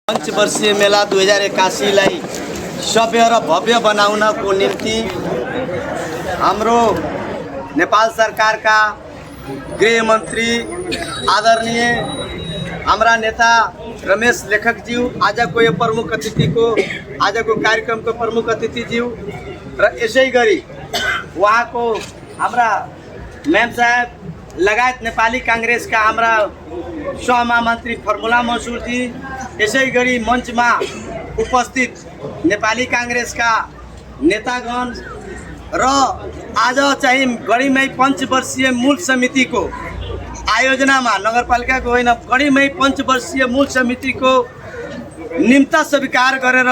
पंचवर्षीय मेला 2081 लाई सभ्य र भव्य बनाउनको निम्ति हाम्रो नेपाल सरकारका गृह मन्त्री आदरणीय हाम्रा नेता रमेश लेखकज्यू आजको यो प्रमुख अतिथिको आजको कार्यक्रमको प्रमुख अतिथिज्यू र यसै गरी उहाँको हाम्रा म्याम साहब लगायत नेपाली कांग्रेसका हाम्रा सहमहामन्त्री फर्मुला मसुरजी यसै गरी मञ्चमा उपस्थित नेपाली कांग्रेसका नेतागण र आज चाहिँ गढीमै पंचवर्षीय मूल समितिको आयोजनामा नगरपालिकाको होइन गढीमै पंचवर्षीय मूल समितिको निम्ता स्वीकार गरेर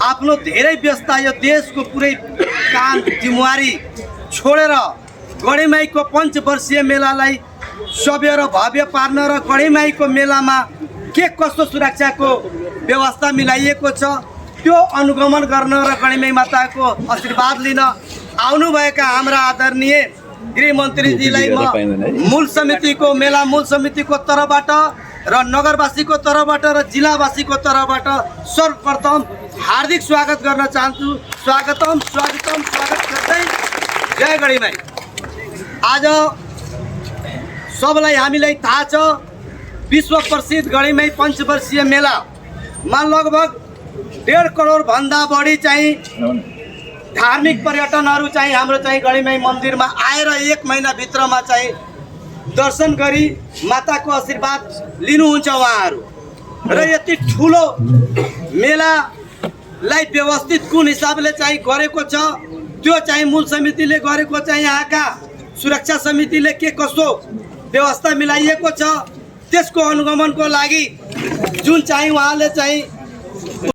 आफ्नो धेरै व्यस्तता यो देशको पुरै काम जिम्मेवारी छोडेर गढीमाईको पंचवर्षीय मेलालाई सभ्य र भव्य पार्न र गढीमाईको मेलामा के कस्तो सुरक्षाको व्यवस्था मिलाइएको छ त्यो अनुगमन गर्न र गढीमाई माताको आशीर्वाद लिन आउनुभएका हाम्रा आदरणीय गृह मन्त्रीजीलाई म मूल समितिको तर्फबाट र नगरवासीको तर्फबाट र जिल्लावासीको तर्फबाट सर्वप्रथम हार्दिक स्वागत गर्न चाहन्छु। स्वागतम गर्दै जय गढीमाई। आज सबलाई हामीलाई थाहा छ विश्व प्रसिद्ध गढीमाई पंचवर्षीय मेलामा लगभग 1.5 करोड भन्दा बढी चाहिँ धार्मिक पर्यटनहरू चाहिँ हाम्रो चाहिँ गढीमाई मन्दिरमा आएर 1 महिना भित्रमा चाहिँ दर्शन गरी माताको आशीर्वाद लिनुहुन्छ उहाँहरू। र यति ठुलो मेलालाई व्यवस्थित कुन हिसाबले चाहिँ गरेको छ त्यो चाहिँ मूल समितिले गरेको चाहिँ यहाँका सुरक्षा समितिले के कसो व्यवस्था मिलाइएको छ त्यसको अनुगमनको लागि जुन चाहिँ उहाँले चाहिँ